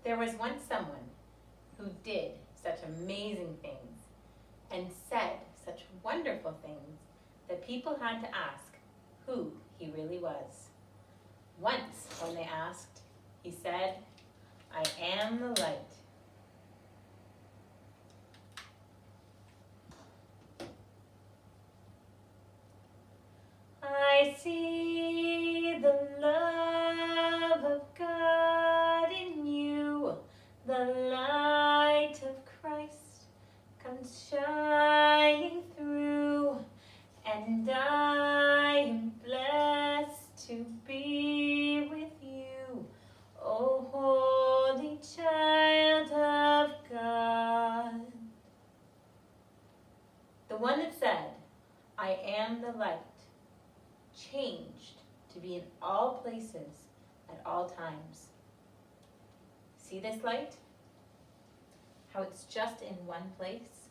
There was once someone who did such amazing things and said such wonderful things that people had to ask who he really was. Once, when they asked, he said, "I am the light." I see the love of God in you, the light of Christ comes shining through, and I am blessed to be with you, O holy child of God. The one that said, "I am the light," changed to be in all places at all times. See this light? How it's just in one place?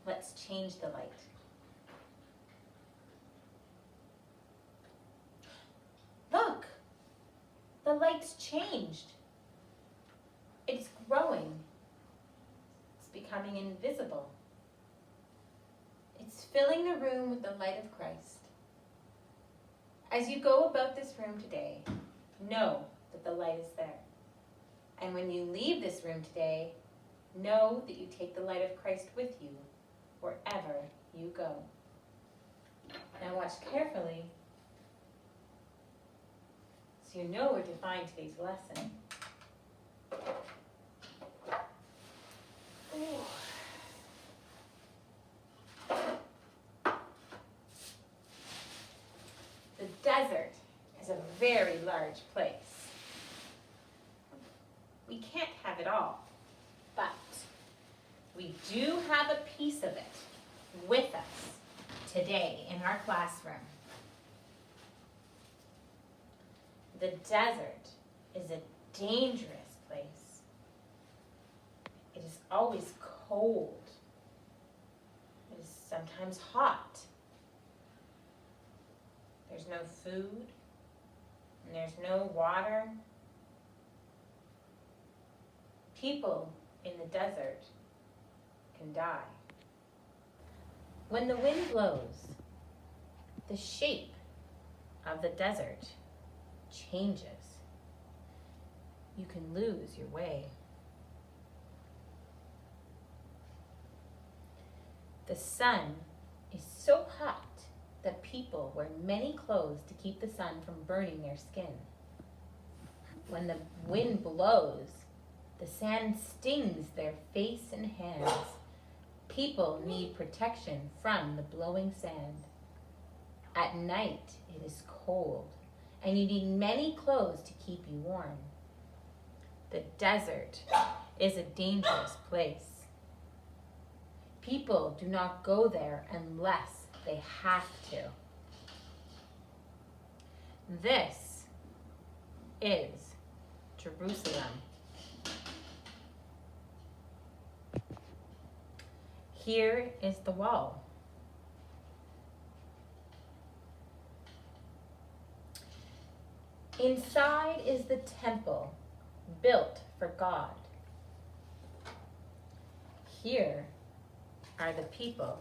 Let's change the light. Look, the light's changed. It's growing. It's becoming invisible. It's filling the room with the light of Christ. As you go about this room today, know that the light is there. And when you leave this room today, know that you take the light of Christ with you wherever you go. Now watch carefully so you know where to find today's lesson. Ooh. The desert is a very large place. We can't have it all, but we do have a piece of it with us today in our classroom. The desert is a dangerous place. It is always cold. It is sometimes hot. There's no food, and there's no water. People in the desert can die. When the wind blows, the shape of the desert changes. You can lose your way. The sun is so hot that people wear many clothes to keep the sun from burning their skin. When the wind blows, the sand stings their face and hands. People need protection from the blowing sand. At night, it is cold, and you need many clothes to keep you warm. The desert is a dangerous place. People do not go there unless they have to. This is Jerusalem. Here is the wall. Inside is the temple built for God. Here are the people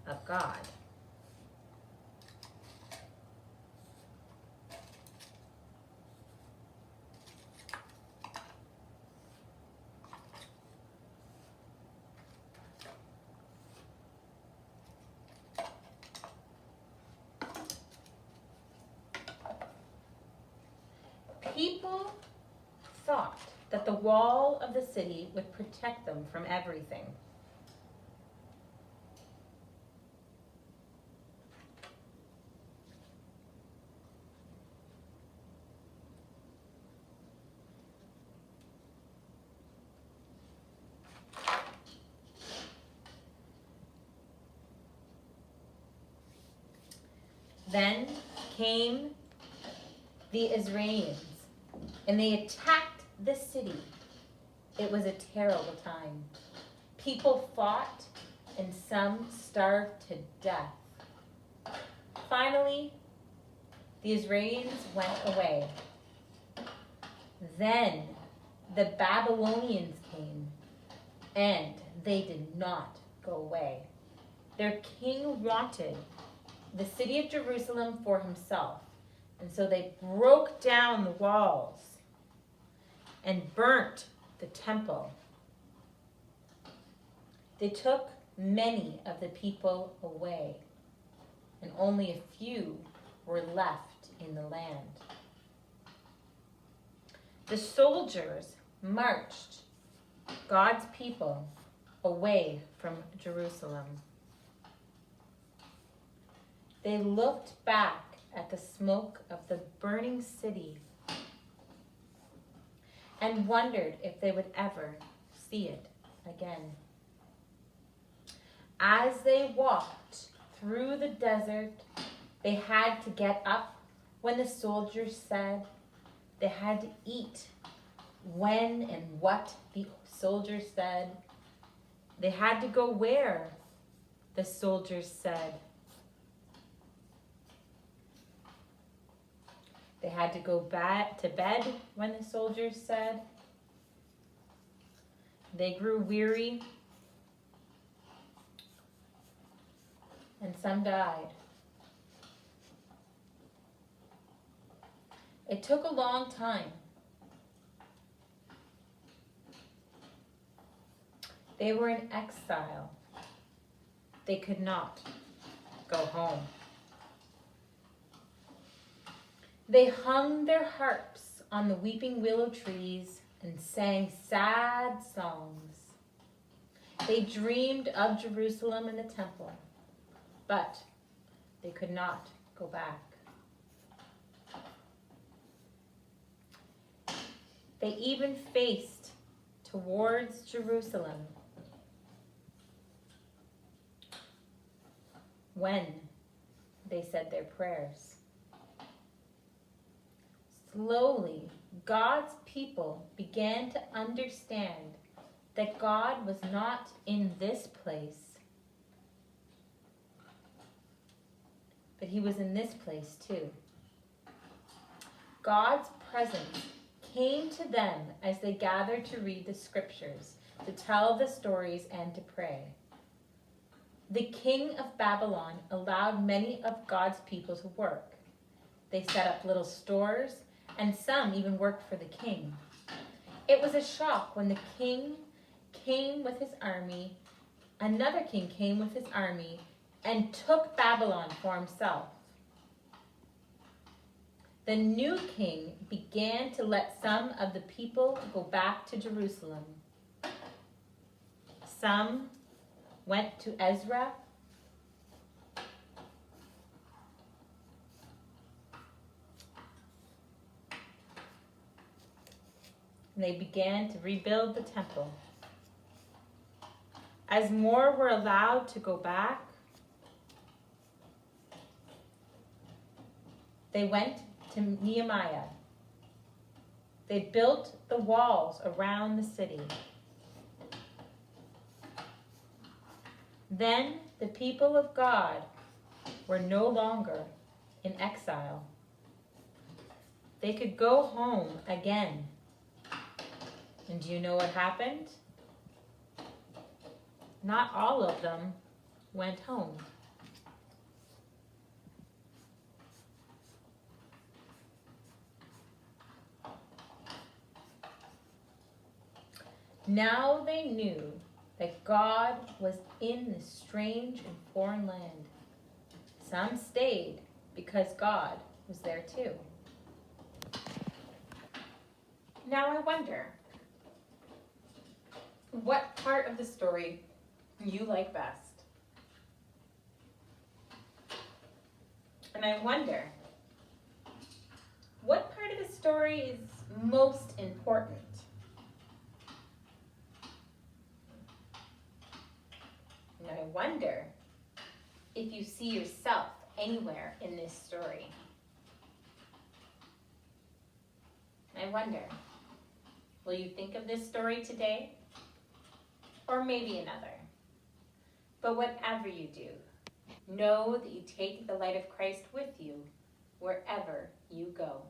of God. People thought that the wall of the city would protect them from everything. Then came the Israelites, and they attacked the city. It was a terrible time. People fought, and some starved to death. Finally, the Israelites went away. Then the Babylonians came, and they did not go away. Their king wanted the city of Jerusalem for himself, and so they broke down the walls and burnt the temple. They took many of the people away, and only a few were left in the land. The soldiers marched God's people away from Jerusalem. They looked back at the smoke of the burning city and wondered if they would ever see it again. As they walked through the desert, they had to get up when the soldiers said. They had to eat when and what the soldiers said. They had to go where the soldiers said. They had to go back to bed when the soldiers said. They grew weary, and some died. It took a long time. They were in exile. They could not go home. They hung their harps on the weeping willow trees and sang sad songs. They dreamed of Jerusalem and the temple, but they could not go back. They even faced towards Jerusalem when they said their prayers. Slowly, God's people began to understand that God was not in this place, but he was in this place too. God's presence came to them as they gathered to read the scriptures, to tell the stories, and to pray. The king of Babylon allowed many of God's people to work. They set up little stores, and some even worked for the king. It was a shock when the king came with his army, another king came with his army, and took Babylon for himself. The new king began to let some of the people go back to Jerusalem. Some went to Ezra. And they began to rebuild the temple. As more were allowed to go back, they went to Nehemiah. They built the walls around the city. Then the people of God were no longer in exile. They could go home again. And do you know what happened? Not all of them went home. Now they knew that God was in this strange and foreign land. Some stayed because God was there too. Now I wonder, what part of the story you like best? And I wonder, what part of the story is most important? And I wonder if you see yourself anywhere in this story. I wonder, will you think of this story today? Or maybe another. But whatever you do, know that you take the light of Christ with you wherever you go.